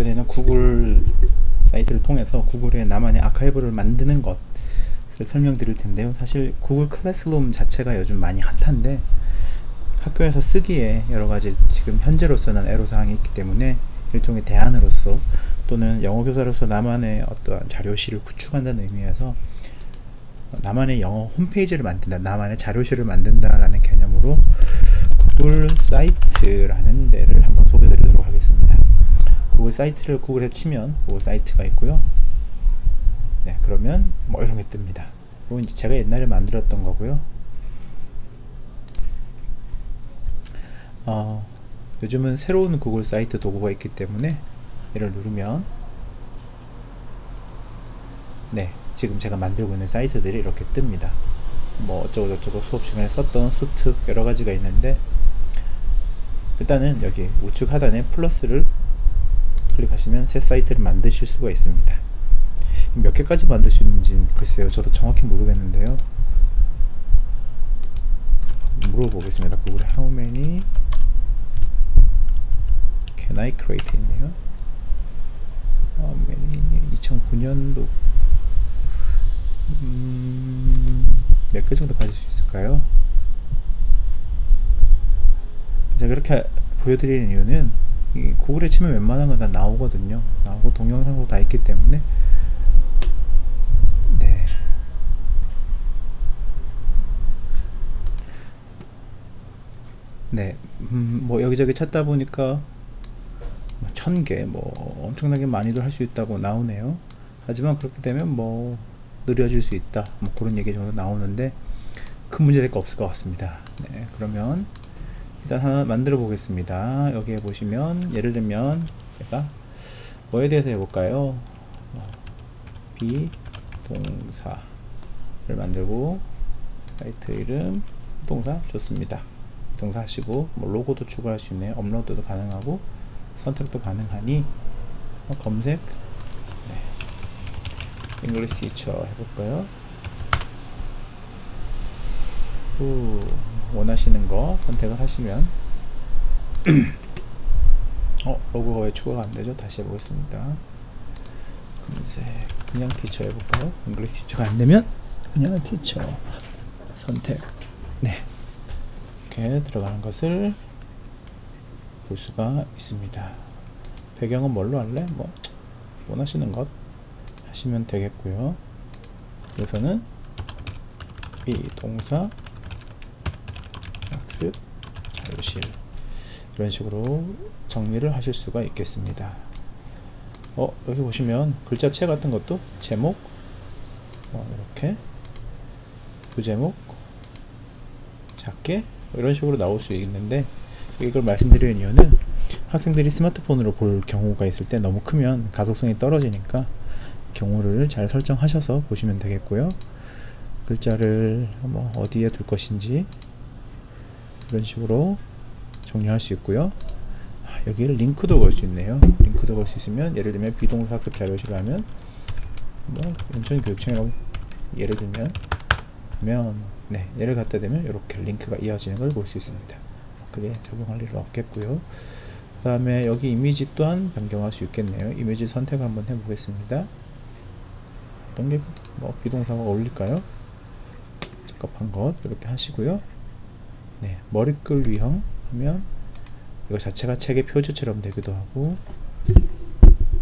이번에는 구글 사이트를 통해서 구글의 나만의 아카이브를 만드는 것을 설명드릴 텐데요. 사실 구글 클래스룸 자체가 요즘 많이 핫한데 학교에서 쓰기에 여러가지 지금 현재로서는 애로사항이 있기 때문에 일종의 대안으로서 또는 영어교사로서 나만의 어떠한 자료실을 구축한다는 의미에서 나만의 영어 홈페이지를 만든다, 나만의 자료실을 만든다라는 개념으로 구글 사이트라는 데를 한번 소개드리도록 하겠습니다. 구글 사이트를 구글에 치면 구글 사이트가 있고요. 네, 그러면 뭐 이런 게 뜹니다. 이건 이제 제가 옛날에 만들었던 거고요. 요즘은 새로운 구글 사이트 도구가 있기 때문에 얘를 누르면 네, 지금 제가 만들고 있는 사이트들이 이렇게 뜹니다. 뭐 어쩌고 저쩌고 수업 시간에 썼던 수특 여러가지가 있는데, 일단은 여기 우측 하단에 플러스를 클릭하시면 새 사이트를 만드실 수가 있습니다. 몇 개까지 만들 수 있는지 글쎄요, 저도 정확히 모르겠는데요. 물어보겠습니다. 구글에 how many can I create 있네요. how many 2009년도 몇 개 정도 가질 수 있을까요? 제가 그렇게 보여드리는 이유는 이 구글에 치면 웬만한 건 다 나오거든요. 나오고 동영상도 다 있기 때문에. 네. 네. 뭐 여기저기 찾다 보니까 1000개 뭐 엄청나게 많이도 할 수 있다고 나오네요. 하지만 그렇게 되면 뭐 느려질 수 있다, 뭐 그런 얘기 정도 나오는데 큰 문제될 거 없을 것 같습니다. 네, 그러면 일단 하나 만들어 보겠습니다. 여기에 보시면 예를 들면 제가 뭐에 대해서 해볼까요? 비동사를 만들고 사이트 이름 동사 좋습니다. 동사 하시고 뭐 로고도 추가할 수 있네요. 업로드도 가능하고 선택도 가능하니 검색 English teacher 해볼까요? 원하시는 거 선택을 하시면 로고가 왜 추가가 안되죠? 다시 해보겠습니다. 검색 그냥 티처 해볼까요? English teacher가 안되면 그냥 티처 선택. 네, 이렇게 들어가는 것을 볼 수가 있습니다. 배경은 뭘로 할래? 뭐 원하시는 것 하시면 되겠고요. 여기서는 비동사 학습 자료실 이런 식으로 정리를 하실 수가 있겠습니다. 여기 보시면 글자체 같은 것도 제목 이렇게 부제목 작게 이런 식으로 나올 수 있는데, 이걸 말씀드리는 이유는 학생들이 스마트폰으로 볼 경우가 있을 때 너무 크면 가독성이 떨어지니까 경우를 잘 설정하셔서 보시면 되겠고요. 글자를 뭐 어디에 둘 것인지 이런 식으로 정리할 수 있고요. 여기를 링크도 걸 수 있네요. 링크도 걸 수 있으면 예를 들면 비동사 학습 자료실 하면 뭐 인천교육청이라고 예를 들면 네, 얘를 갖다 대면 이렇게 링크가 이어지는 걸 볼 수 있습니다. 그게 적용할 일은 없겠고요. 그 다음에 여기 이미지 또한 변경할 수 있겠네요. 이미지 선택을 한번 해보겠습니다. 어떤 게 뭐 비동사가 어울릴까요? 적합한 것 이렇게 하시고요. 네, 머리글 위형 하면 이거 자체가 책의 표지처럼 되기도 하고,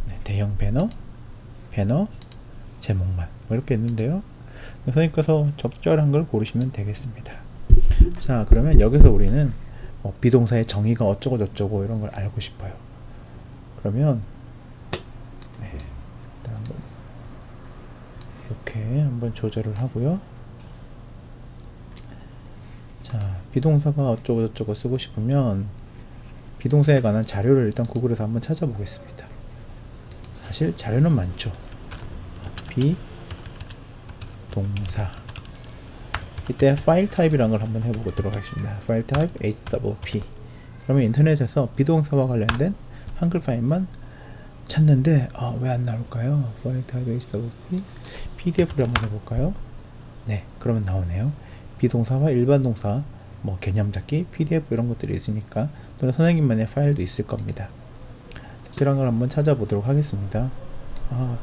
네, 대형 배너 제목만 뭐 이렇게 있는데요. 선생님께서 적절한 걸 고르시면 되겠습니다. 자, 그러면 여기서 우리는 비동사의 정의가 어쩌고 저쩌고 이런 걸 알고 싶어요. 그러면 네, 일단 이렇게 한번 조절을 하고요. 자, 비동사가 어쩌고 저쩌고 쓰고 싶으면 비동사에 관한 자료를 일단 구글에서 한번 찾아보겠습니다. 사실 자료는 많죠. 비동사 이때 파일 타입이라는 걸 한번 해보도록 하겠습니다. 파일 타입 HWP. 그러면 인터넷에서 비동사와 관련된 한글 파일만 찾는데 왜 안 나올까요? 파일 타입 HWP PDF를 한번 해볼까요? 네, 그러면 나오네요. 비동사와 일반 동사 뭐 개념 잡기, PDF 이런 것들이 있으니까, 또는 선생님만의 파일도 있을 겁니다. 확실한 걸 한번 찾아보도록 하겠습니다.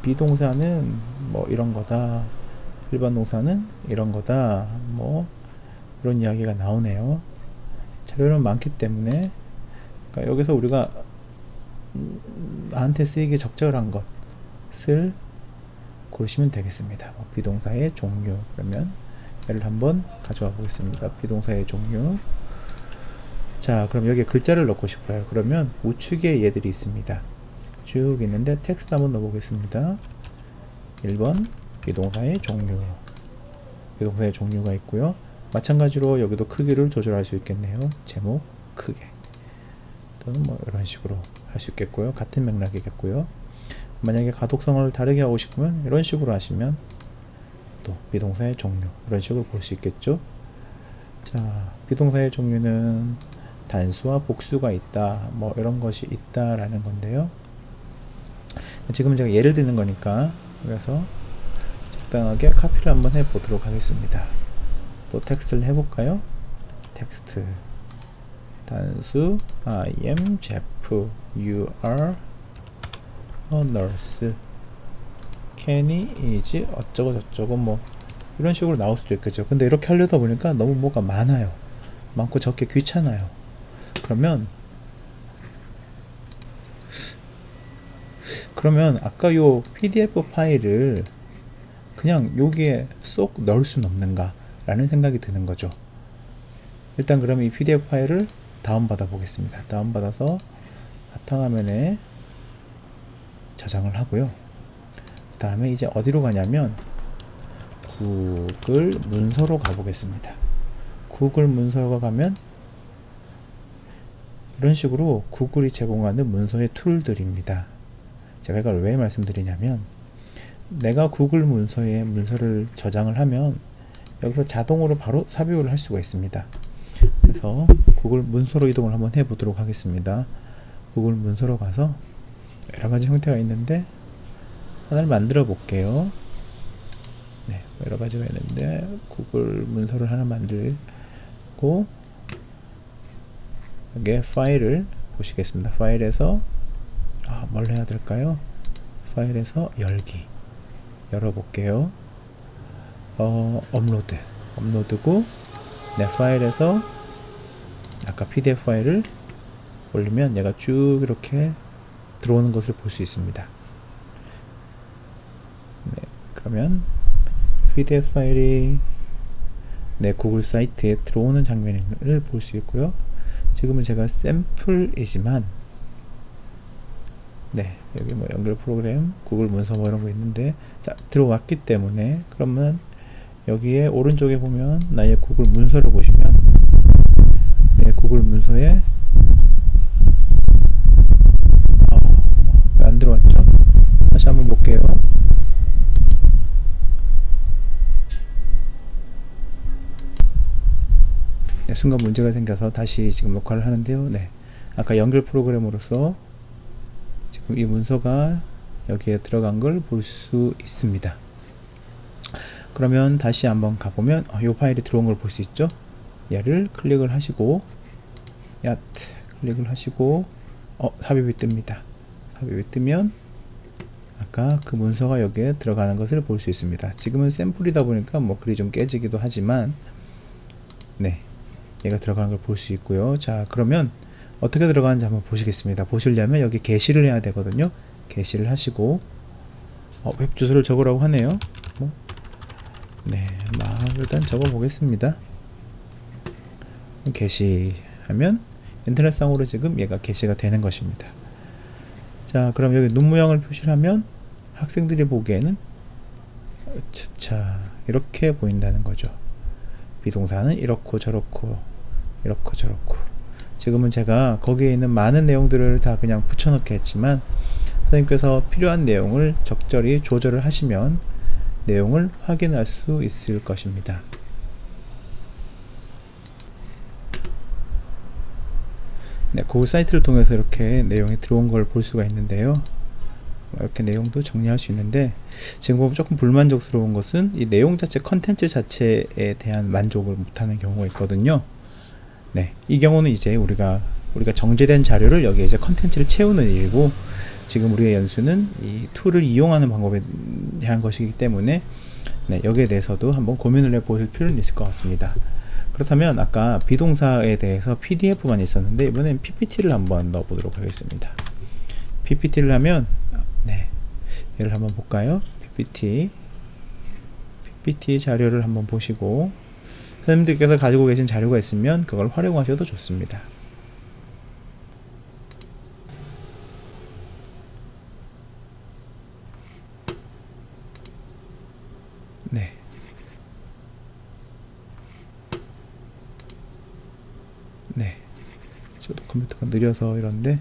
비동사는 뭐 이런 거다, 일반 동사는 이런 거다, 뭐 이런 이야기가 나오네요. 자료는 많기 때문에, 그러니까 여기서 우리가 나한테 쓰이기 적절한 것을 고르시면 되겠습니다. 비동사의 종류, 그러면 얘를 한번 가져와 보겠습니다. 비동사의 종류. 자, 그럼 여기에 글자를 넣고 싶어요. 그러면 우측에 얘들이 있습니다. 쭉 있는데 텍스트 한번 넣어보겠습니다. 1번 비동사의 종류. 비동사의 종류가 있고요. 마찬가지로 여기도 크기를 조절할 수 있겠네요. 제목 크게, 또는 뭐 이런 식으로 할 수 있겠고요. 같은 맥락이겠고요. 만약에 가독성을 다르게 하고 싶으면 이런 식으로 하시면 또 비동사의 종류, 이런 식으로 볼 수 있겠죠. 자, 비동사의 종류는 단수와 복수가 있다, 뭐 이런 것이 있다라는 건데요. 지금 제가 예를 드는 거니까, 그래서 적당하게 카피를 한번 해 보도록 하겠습니다. 또 텍스트를 해볼까요? 텍스트 단수 I am Jeff, you are a nurse, Kenny is 어쩌고 저쩌고, 뭐 이런 식으로 나올 수도 있겠죠. 근데 이렇게 하려다 보니까 너무 뭐가 많아요. 많고 적게 귀찮아요. 그러면 아까 요 PDF 파일을 그냥 여기에 쏙 넣을 수는 없는가 라는 생각이 드는 거죠. 일단 그러면 이 PDF 파일을 다운받아 보겠습니다. 다운받아서 바탕화면에 저장을 하고요. 그 다음에 이제 어디로 가냐면 구글 문서로 가보겠습니다. 구글 문서로 가면 이런 식으로 구글이 제공하는 문서의 툴들입니다. 제가 이걸 왜 말씀드리냐면, 내가 구글 문서에 문서를 저장을 하면 여기서 자동으로 바로 삽입을 할 수가 있습니다. 그래서 구글 문서로 이동을 한번 해 보도록 하겠습니다. 구글 문서로 가서 여러가지 형태가 있는데 하나를 만들어 볼게요. 네, 여러가지가 있는데 구글 문서를 하나 만들고, 여기에 파일을 보시겠습니다. 파일에서 뭘 해야 될까요? 파일에서 열기, 열어볼게요. 업로드고, 내 파일에서 아까 PDF 파일을 올리면 얘가 쭉 이렇게 들어오는 것을 볼 수 있습니다. 네, 그러면 PDF 파일이 내 구글 사이트에 들어오는 장면을 볼 수 있고요. 지금은 제가 샘플이지만, 네, 여기 뭐 연결 프로그램, 구글 문서 뭐 이런 거 있는데, 자, 들어왔기 때문에, 그러면 여기에 오른쪽에 보면 나의 구글 문서를 보시면, 내 구글 문서에 왜 안 들어왔죠? 다시 한번 볼게요. 네, 순간 문제가 생겨서 다시 지금 녹화를 하는데요. 네, 아까 연결 프로그램으로서 지금 이 문서가 여기에 들어간 걸 볼 수 있습니다. 그러면 다시 한번 가보면 이 파일이 들어온 걸 볼 수 있죠. 얘를 클릭을 하시고, 클릭을 하시고, 삽입이 뜹니다. 삽입이 뜨면 아까 그 문서가 여기에 들어가는 것을 볼 수 있습니다. 지금은 샘플이다 보니까 뭐 글이 좀 깨지기도 하지만, 네, 얘가 들어가는 걸 볼 수 있고요. 자, 그러면 어떻게 들어가는지 한번 보시겠습니다. 보시려면 여기 게시를 해야 되거든요. 게시를 하시고, 웹 주소를 적으라고 하네요. 네, 일단 적어 보겠습니다. 게시하면 인터넷상으로 지금 얘가 게시가 되는 것입니다. 자, 그럼 여기 눈 모양을 표시를 하면 학생들이 보기에는 이렇게 보인다는 거죠. 비동사는 이렇고 저렇고 이렇고 저렇고. 지금은 제가 거기에 있는 많은 내용들을 다 그냥 붙여넣기 했지만, 선생님께서 필요한 내용을 적절히 조절을 하시면 내용을 확인할 수 있을 것입니다. 네, 구글 사이트를 통해서 이렇게 내용이 들어온 걸 볼 수가 있는데요. 이렇게 내용도 정리할 수 있는데, 지금 보면 조금 불만족스러운 것은 이 내용 자체, 컨텐츠 자체에 대한 만족을 못하는 경우가 있거든요. 네, 이 경우는 이제 우리가 정제된 자료를 여기에 이제 컨텐츠를 채우는 일이고, 지금 우리의 연수는 이 툴을 이용하는 방법에 대한 것이기 때문에 네, 여기에 대해서도 한번 고민을 해볼 필요는 있을 것 같습니다. 그렇다면 아까 비동사에 대해서 PDF만 있었는데 이번엔 PPT를 한번 넣어 보도록 하겠습니다. PPT를 하면 네, 얘를 한번 볼까요? PPT 자료를 한번 보시고 선생님들께서 가지고 계신 자료가 있으면 그걸 활용하셔도 좋습니다. 네. 네. 저도 컴퓨터가 느려서 이런데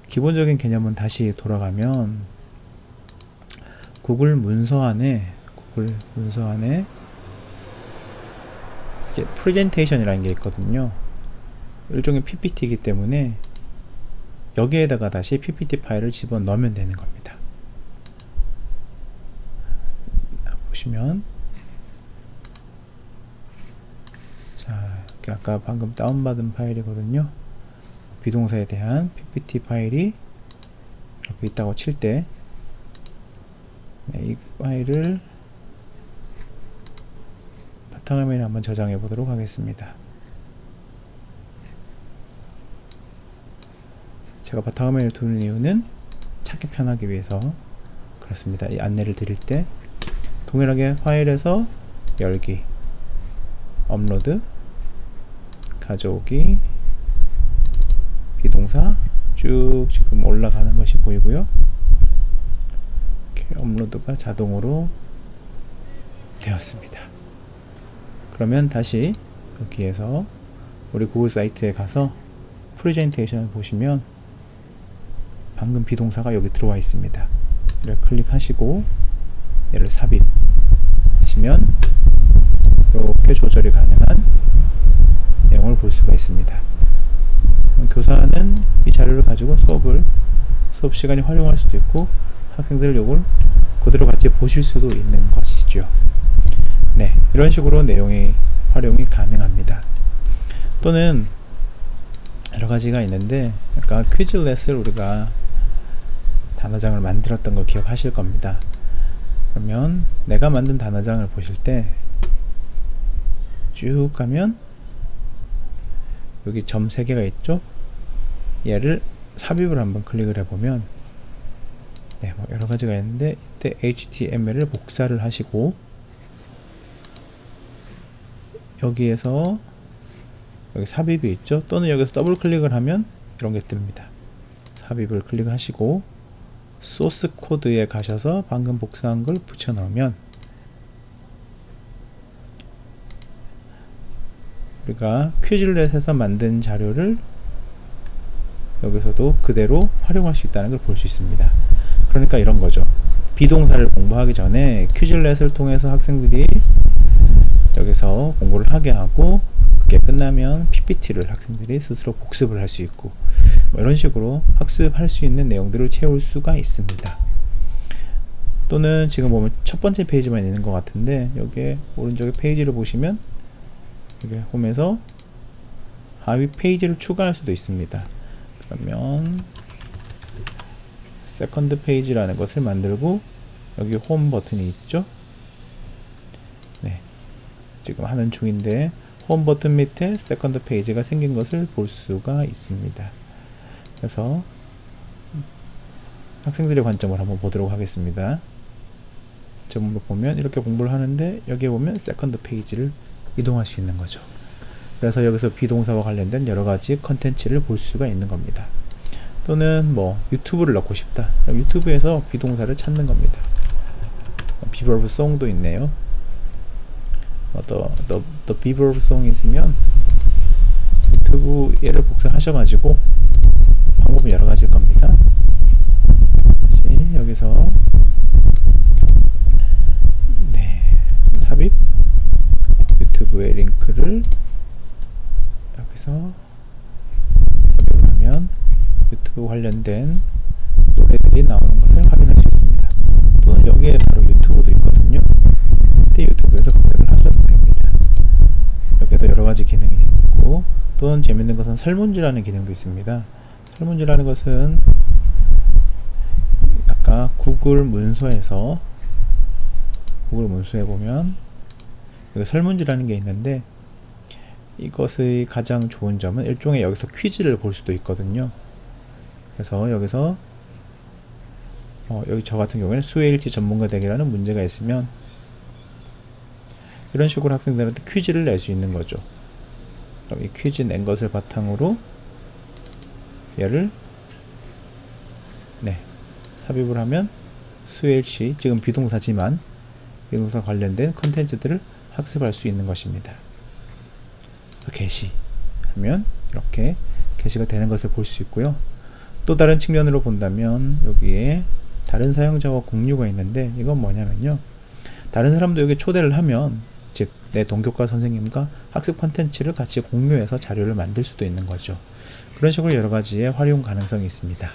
기본적인 개념은 다시 돌아가면 구글 문서 안에 이제 프레젠테이션이라는 게 있거든요. 일종의 PPT이기 때문에 여기에다가 다시 PPT 파일을 집어넣으면 되는 겁니다. 보시면 자, 아까 방금 다운받은 파일이거든요. 비동사에 대한 PPT 파일이 이렇게 있다고 칠 때 네, 이 파일을 바탕화면에 한번 저장해 보도록 하겠습니다. 제가 바탕화면을 두는 이유는 찾기 편하기 위해서 그렇습니다. 이 안내를 드릴 때 동일하게 파일에서 열기, 업로드, 가져오기, 비동사 쭉 지금 올라가는 것이 보이고요. 이렇게 업로드가 자동으로 되었습니다. 그러면 다시 여기에서 우리 구글 사이트에 가서 프레젠테이션을 보시면 방금 비동사가 여기 들어와 있습니다. 얘를 클릭하시고 얘를 삽입하시면 이렇게 조절이 가능한 내용을 볼 수가 있습니다. 교사는 이 자료를 가지고 수업 시간에 활용할 수도 있고 학생들 요걸 그대로 같이 보실 수도 있는 것이죠. 네, 이런 식으로 내용이 활용이 가능합니다. 또는 여러 가지가 있는데 아까 퀴즐렛을 우리가 단어장을 만들었던 걸 기억하실 겁니다. 그러면 내가 만든 단어장을 보실 때 쭉 가면 여기 점 3개가 있죠? 얘를 삽입을 한번 클릭을 해보면 네, 뭐 여러 가지가 있는데 이때 HTML을 복사를 하시고 여기에서 여기 삽입이 있죠? 또는 여기서 더블 클릭을 하면 이런 게 뜹니다. 삽입을 클릭하시고 소스 코드에 가셔서 방금 복사한 걸 붙여 넣으면 우리가 퀴즐렛에서 만든 자료를 여기서도 그대로 활용할 수 있다는 걸 볼 수 있습니다. 그러니까 이런 거죠. 비동사를 공부하기 전에 퀴즐렛을 통해서 학생들이 여기서 공부를 하게 하고 그게 끝나면 PPT를 학생들이 스스로 복습을 할 수 있고 뭐 이런 식으로 학습할 수 있는 내용들을 채울 수가 있습니다. 또는 지금 보면 첫 번째 페이지만 있는 것 같은데 여기에 오른쪽에 페이지를 보시면 여기 홈에서 하위 페이지를 추가할 수도 있습니다. 그러면 세컨드 페이지라는 것을 만들고 여기 홈 버튼이 있죠. 네, 지금 하는 중인데 홈 버튼 밑에 세컨드 페이지가 생긴 것을 볼 수가 있습니다. 그래서 학생들의 관점을 한번 보도록 하겠습니다. 점으로 보면 이렇게 공부를 하는데 여기에 보면 세컨드 페이지를 이동할 수 있는 거죠. 그래서 여기서 비동사와 관련된 여러가지 컨텐츠를 볼 수가 있는 겁니다. 또는 뭐 유튜브를 넣고 싶다. 그럼 유튜브에서 비동사를 찾는 겁니다. 비버브 송도 있네요. The 비버브 송 있으면 유튜브 얘를 복사하셔가지고 방법은 여러가지일 겁니다. 다시 여기서 네, 삽입 유튜브의 링크를 여기서 삽입을 하면 유튜브 관련된 노래들이 나오는 것을 확인할 수 있습니다. 또는 여기에 바로 유튜브도 있거든요. 이때 유튜브에서 검색을 하셔도 됩니다. 여기에도 여러가지 기능이 있고 또는 재밌는 것은 설문지라는 기능도 있습니다. 설문지라는 것은 자, 구글 문서에 보면 여기 설문지라는 게 있는데, 이것의 가장 좋은 점은 일종의 여기서 퀴즈를 볼 수도 있거든요. 그래서 여기서 여기 저 같은 경우에는 수혜일치 전문가 되기라는 문제가 있으면 이런 식으로 학생들한테 퀴즈를 낼 수 있는 거죠. 그럼 이 퀴즈 낸 것을 바탕으로 얘를 삽입을 하면 수혜일치, 지금 비동사지만 비동사 관련된 컨텐츠들을 학습할 수 있는 것입니다. 게시하면 이렇게 게시가 되는 것을 볼 수 있고요. 또 다른 측면으로 본다면 여기에 다른 사용자와 공유가 있는데, 이건 뭐냐면요, 다른 사람도 여기 초대를 하면, 즉 내 동교과 선생님과 학습 컨텐츠를 같이 공유해서 자료를 만들 수도 있는 거죠. 그런 식으로 여러 가지의 활용 가능성이 있습니다.